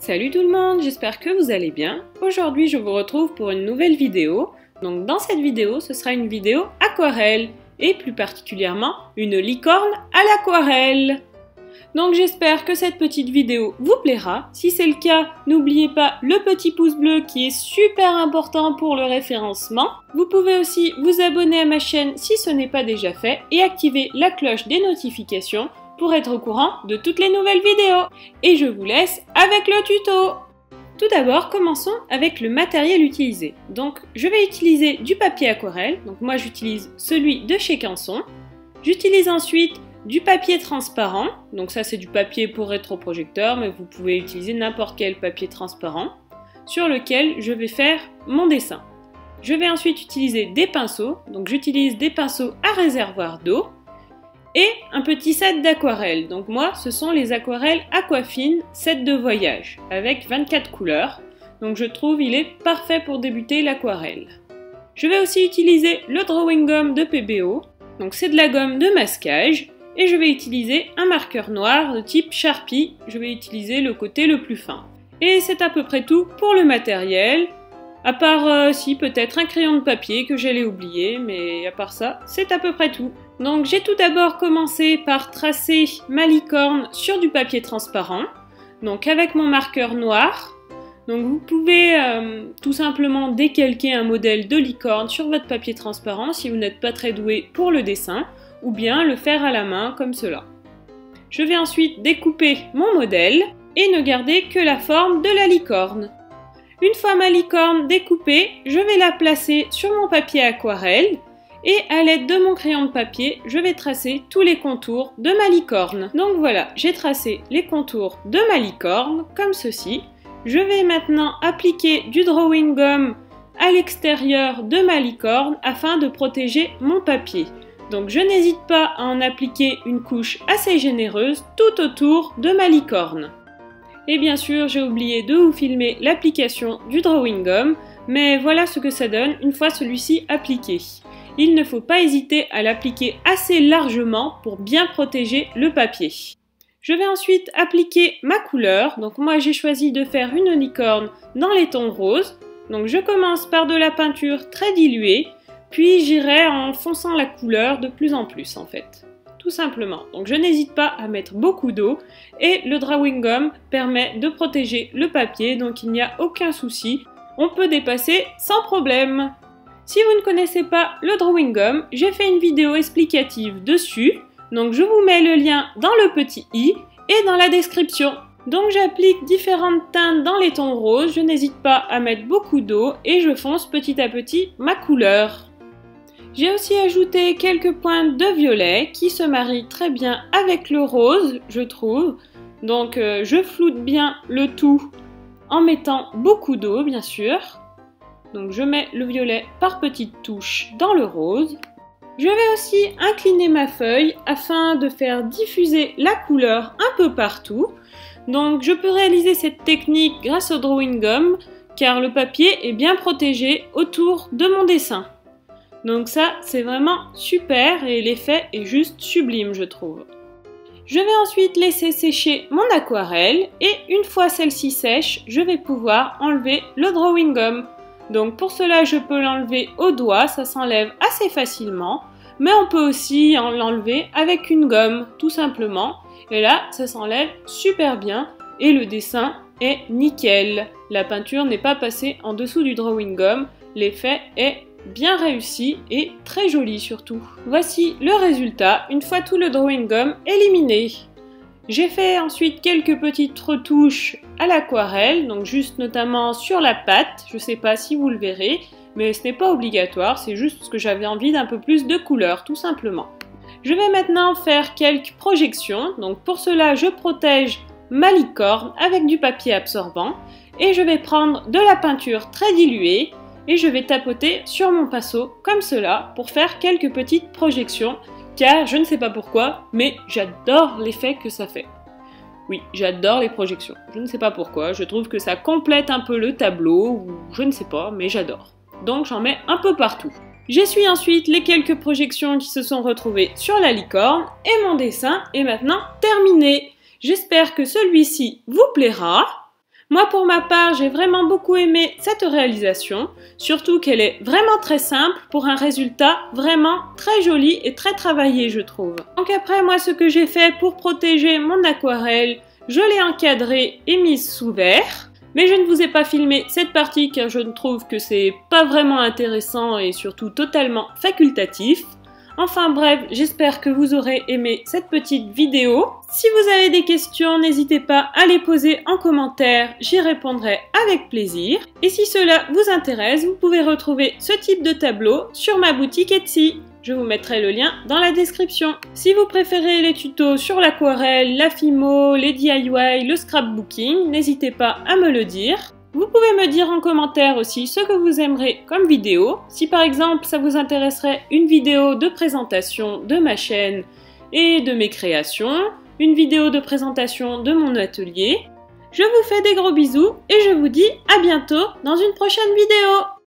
Salut tout le monde, j'espère que vous allez bien. Aujourd'hui je vous retrouve pour une nouvelle vidéo. Donc dans cette vidéo, ce sera une vidéo aquarelle et plus particulièrement une licorne à l'aquarelle. Donc j'espère que cette petite vidéo vous plaira. Si c'est le cas, n'oubliez pas le petit pouce bleu qui est super important pour le référencement. Vous pouvez aussi vous abonner à ma chaîne si ce n'est pas déjà fait et activer la cloche des notifications pour être au courant de toutes les nouvelles vidéos. Et je vous laisse avec le tuto. Tout d'abord, commençons avec le matériel utilisé. Donc je vais utiliser du papier aquarelle. Donc moi j'utilise celui de chez Canson. J'utilise ensuite du papier transparent. Donc ça c'est du papier pour rétroprojecteur, mais vous pouvez utiliser n'importe quel papier transparent sur lequel je vais faire mon dessin. Je vais ensuite utiliser des pinceaux. Donc j'utilise des pinceaux à réservoir d'eau. Et un petit set d'aquarelle. Donc moi, ce sont les aquarelles Aquafine set de voyage avec 24 couleurs. Donc je trouve il est parfait pour débuter l'aquarelle. Je vais aussi utiliser le drawing gum de PBO. Donc c'est de la gomme de masquage. Et je vais utiliser un marqueur noir de type Sharpie. Je vais utiliser le côté le plus fin. Et c'est à peu près tout pour le matériel. À part si peut-être un crayon de papier que j'allais oublier, mais à part ça, c'est à peu près tout. Donc j'ai tout d'abord commencé par tracer ma licorne sur du papier transparent, donc avec mon marqueur noir. Donc vous pouvez tout simplement décalquer un modèle de licorne sur votre papier transparent si vous n'êtes pas très doué pour le dessin, ou bien le faire à la main comme cela. Je vais ensuite découper mon modèle et ne garder que la forme de la licorne. Une fois ma licorne découpée, je vais la placer sur mon papier aquarelle et à l'aide de mon crayon de papier, je vais tracer tous les contours de ma licorne. Donc voilà, j'ai tracé les contours de ma licorne comme ceci. Je vais maintenant appliquer du drawing gum à l'extérieur de ma licorne afin de protéger mon papier. Donc je n'hésite pas à en appliquer une couche assez généreuse tout autour de ma licorne. Et bien sûr, j'ai oublié de vous filmer l'application du drawing gum, mais voilà ce que ça donne une fois celui-ci appliqué. Il ne faut pas hésiter à l'appliquer assez largement pour bien protéger le papier. Je vais ensuite appliquer ma couleur. Donc moi j'ai choisi de faire une licorne dans les tons roses. Donc je commence par de la peinture très diluée, puis j'irai en fonçant la couleur de plus en plus en fait. Tout simplement. Donc je n'hésite pas à mettre beaucoup d'eau et le drawing gum permet de protéger le papier, donc il n'y a aucun souci. On peut dépasser sans problème. Si vous ne connaissez pas le drawing gum, j'ai fait une vidéo explicative dessus. Donc je vous mets le lien dans le petit i et dans la description. Donc j'applique différentes teintes dans les tons roses. Je n'hésite pas à mettre beaucoup d'eau et je fonce petit à petit ma couleur. J'ai aussi ajouté quelques pointes de violet qui se marient très bien avec le rose, je trouve. Donc je floute bien le tout en mettant beaucoup d'eau, bien sûr. Donc je mets le violet par petites touches dans le rose. Je vais aussi incliner ma feuille afin de faire diffuser la couleur un peu partout. Donc je peux réaliser cette technique grâce au drawing gum car le papier est bien protégé autour de mon dessin. Donc ça, c'est vraiment super et l'effet est juste sublime, je trouve. Je vais ensuite laisser sécher mon aquarelle et une fois celle-ci sèche, je vais pouvoir enlever le drawing gum. Donc pour cela, je peux l'enlever au doigt, ça s'enlève assez facilement, mais on peut aussi l'enlever avec une gomme, tout simplement. Et là, ça s'enlève super bien et le dessin est nickel. La peinture n'est pas passée en dessous du drawing gum, l'effet est bien réussi et très joli surtout. Voici le résultat une fois tout le drawing gum éliminé. J'ai fait ensuite quelques petites retouches à l'aquarelle, donc juste notamment sur la pâte, je ne sais pas si vous le verrez, mais ce n'est pas obligatoire, c'est juste parce que j'avais envie d'un peu plus de couleur tout simplement. Je vais maintenant faire quelques projections, donc pour cela je protège ma licorne avec du papier absorbant et je vais prendre de la peinture très diluée et je vais tapoter sur mon pinceau comme cela pour faire quelques petites projections car je ne sais pas pourquoi mais j'adore l'effet que ça fait. Oui, j'adore les projections, je ne sais pas pourquoi, je trouve que ça complète un peu le tableau ou je ne sais pas mais j'adore. Donc j'en mets un peu partout. J'essuie ensuite les quelques projections qui se sont retrouvées sur la licorne et mon dessin est maintenant terminé. J'espère que celui-ci vous plaira. Moi pour ma part, j'ai vraiment beaucoup aimé cette réalisation, surtout qu'elle est vraiment très simple pour un résultat vraiment très joli et très travaillé je trouve. Donc après moi ce que j'ai fait pour protéger mon aquarelle, je l'ai encadrée et mise sous verre. Mais je ne vous ai pas filmé cette partie car je trouve que c'est pas vraiment intéressant et surtout totalement facultatif. Enfin bref, j'espère que vous aurez aimé cette petite vidéo. Si vous avez des questions, n'hésitez pas à les poser en commentaire, j'y répondrai avec plaisir. Et si cela vous intéresse, vous pouvez retrouver ce type de tableau sur ma boutique Etsy. Je vous mettrai le lien dans la description. Si vous préférez les tutos sur l'aquarelle, la Fimo, les DIY, le scrapbooking, n'hésitez pas à me le dire. Vous pouvez me dire en commentaire aussi ce que vous aimerez comme vidéo. Si par exemple ça vous intéresserait une vidéo de présentation de ma chaîne et de mes créations, une vidéo de présentation de mon atelier. Je vous fais des gros bisous et je vous dis à bientôt dans une prochaine vidéo.